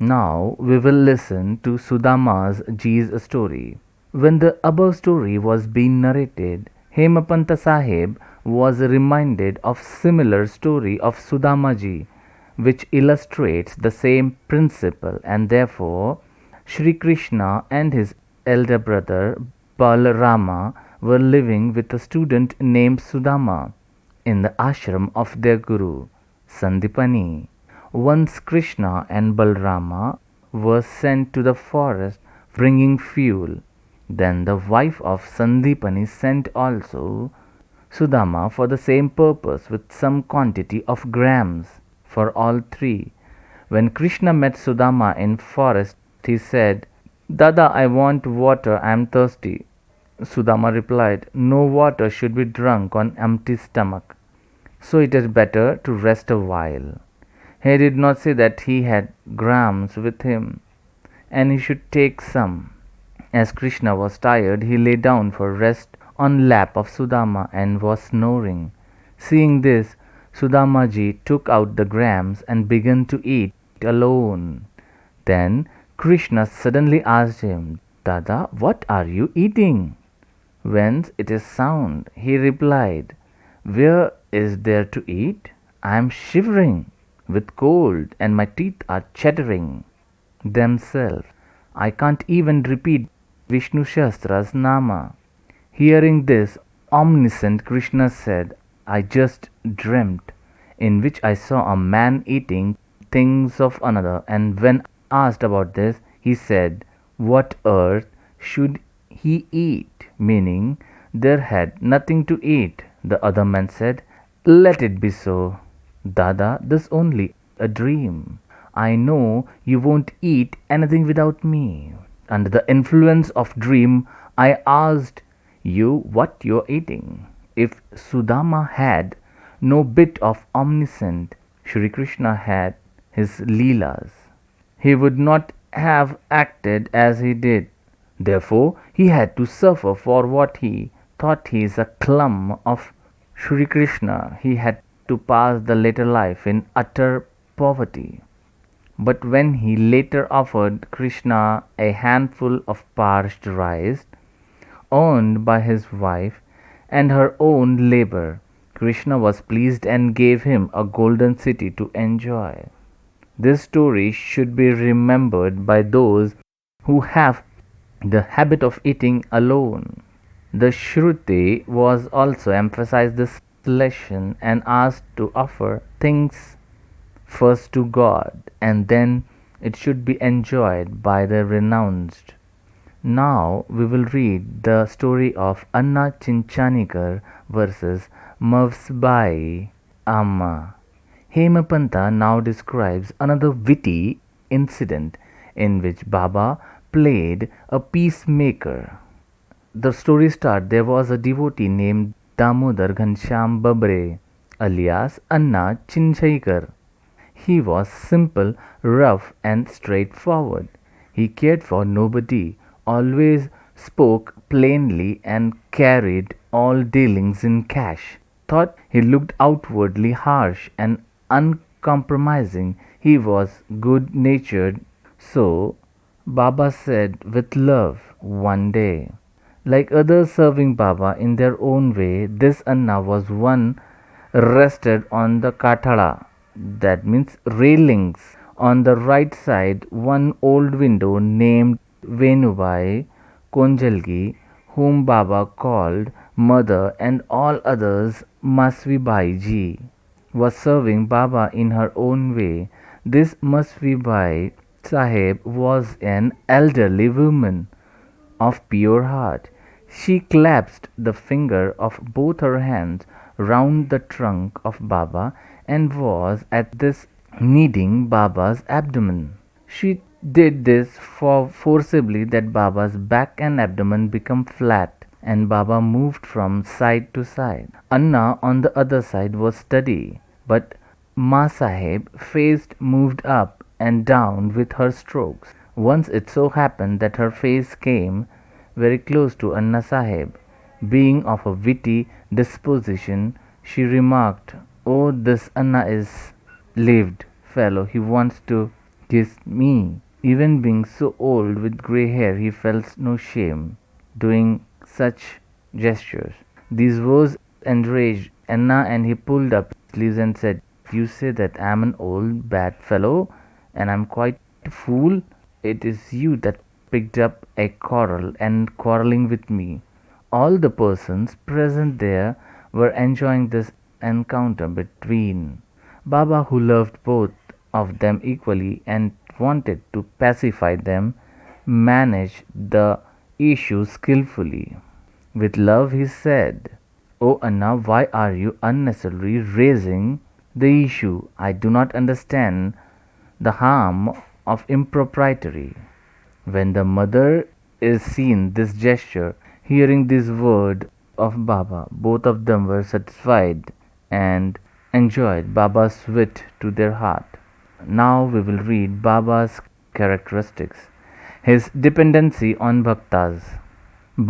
Now we will listen to Sudama's Ji's story. When the above story was being narrated, Hemapanta Sahib was reminded of similar story of Sudamaji, which illustrates the same principle, and therefore Shri Krishna and his elder brother Balarama were living with a student named Sudama in the ashram of their guru Sandipani. Once Krishna and Balrama were sent to the forest bringing fuel. Then the wife of Sandipani sent also Sudama for the same purpose with some quantity of grams for all three. When Krishna met Sudama in forest, he said, Dada, I want water, I am thirsty. Sudama replied, No water should be drunk on empty stomach, so it is better to rest a while. He did not say that he had grams with him, and he should take some. As Krishna was tired, he lay down for rest on lap of Sudama and was snoring. Seeing this, Sudamaji took out the grams and began to eat alone. Then Krishna suddenly asked him, Dada, what are you eating? Whence it is sound? He replied, Where is there to eat? I am shivering with cold and my teeth are chattering themselves. I can't even repeat Vishnu Shastra's Nama. Hearing this, omniscient Krishna said, I just dreamt, in which I saw a man eating things of another, and when asked about this, he said, What earth should he eat? Meaning, there had nothing to eat. The other man said, Let it be so. Dada, this only a dream. I know you won't eat anything without me. Under the influence of dream, I asked you what you're eating. If Sudama had no bit of omniscient, Shri Krishna had his leelas, he would not have acted as he did. Therefore, he had to suffer for what he thought he is a clum of Shri Krishna. He had to pass the later life in utter poverty. But when he later offered Krishna a handful of parched rice, owned by his wife and her own labor, Krishna was pleased and gave him a golden city to enjoy. This story should be remembered by those who have the habit of eating alone. The Shruti was also emphasized this lesson and asked to offer things first to God and then it should be enjoyed by the renounced. Now we will read the story of Anna Chinchanikar versus Mavsbai Amma. Hemapanta now describes another witty incident in which Baba played a peacemaker. The story starts there was a devotee named Damodar Ghanshyam Babre alias Anna Chinchaikar. He was simple, rough and straightforward. He cared for nobody, always spoke plainly and carried all dealings in cash. Thought he looked outwardly harsh and uncompromising. He was good natured. So Baba said with love one day. Like others serving Baba in their own way, this Anna was one rested on the kathada, that means railings. On the right side, one old window named Venubai Konjalgi, whom Baba called Mother, and all others Masvibai ji, was serving Baba in her own way. This Masvibai Sahib was an elderly woman of pure heart. She clasped the finger of both her hands round the trunk of Baba and was at this kneading Baba's abdomen. She did this forcibly that Baba's back and abdomen become flat and Baba moved from side to side. Anna on the other side was steady, but Ma Sahib face moved up and down with her strokes. Once it so happened that her face came very close to Anna Sahib. Being of a witty disposition, she remarked, Oh, this Anna is lived fellow. He wants to kissed me. Even being so old with grey hair, he felt no shame doing such gestures. These words enraged Anna, and he pulled up his sleeves and said, "You say that I'm an old bad fellow, and I'm quite a fool? It is you that picked up a quarrel and quarrelling with me." All the persons present there were enjoying this encounter between Baba, who loved both of them equally and wanted to pacify them, managed the issue skillfully. With love, he said, "Oh Anna, why are you unnecessarily raising the issue? I do not understand the harm of impropriety." When the mother is seen this gesture, hearing this word of Baba, both of them were satisfied and enjoyed Baba's wit to their heart. Now we will read Baba's characteristics. His dependency on bhaktas.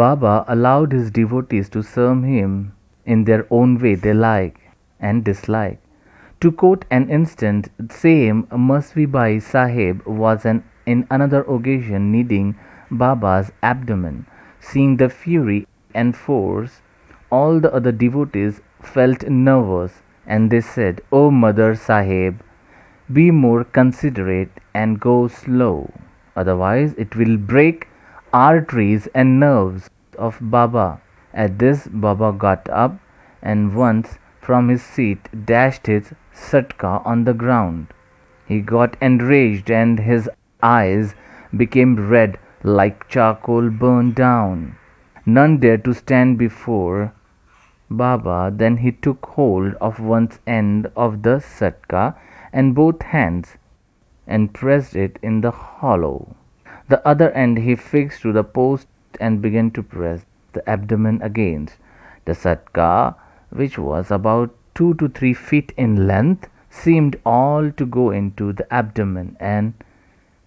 Baba allowed his devotees to serve him in their own way they like and dislike. To quote an instance, same Masvi Bai Sahib was in another occasion kneading Baba's abdomen. Seeing the fury and force, all the other devotees felt nervous, and they said, "O Mother Sahib, be more considerate and go slow, otherwise it will break arteries and nerves of Baba." At this, Baba got up and once from his seat dashed his satka on the ground. He got enraged and his eyes became red like charcoal burned down. None dared to stand before Baba. Then he took hold of one end of the satka and both hands and pressed it in the hollow. The other end he fixed to the post and began to press the abdomen against. The satka, which was about 2 to 3 feet in length, seemed all to go into the abdomen, and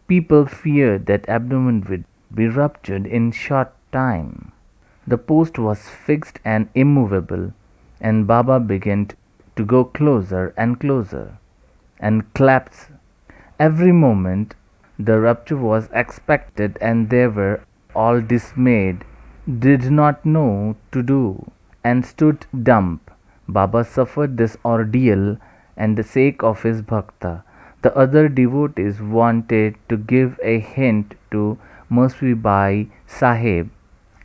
people feared that abdomen would be ruptured in short time. The post was fixed and immovable, and Baba began to go closer and closer, and collapse. Every moment the rupture was expected, and they were all dismayed, did not know to do, and stood dumb. Baba suffered this ordeal and the sake of his bhakta. The other devotees wanted to give a hint to Masvi Bai Sahib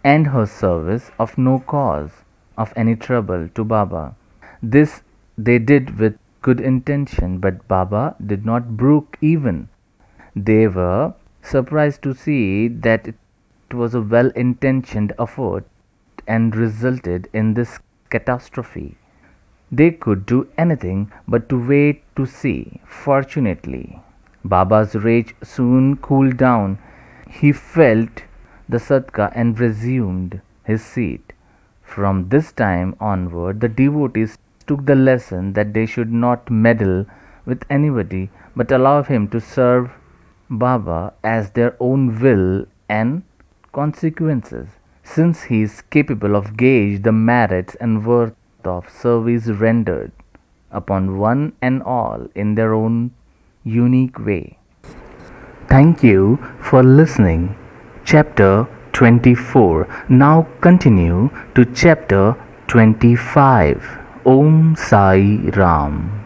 and her service of no cause of any trouble to Baba. This they did with good intention, but Baba did not brook even. They were surprised to see that it was a well intentioned effort and resulted in this catastrophe. They could do anything but to wait to see. Fortunately, Baba's rage soon cooled down. He felt the sadka and resumed his seat. From this time onward, the devotees took the lesson that they should not meddle with anybody but allow him to serve Baba as their own will and consequences, since he is capable of gauge the merits and worth of service rendered upon one and all in their own unique way. Thank you for listening. Chapter 24. Now continue to chapter 25. Om Sai Ram.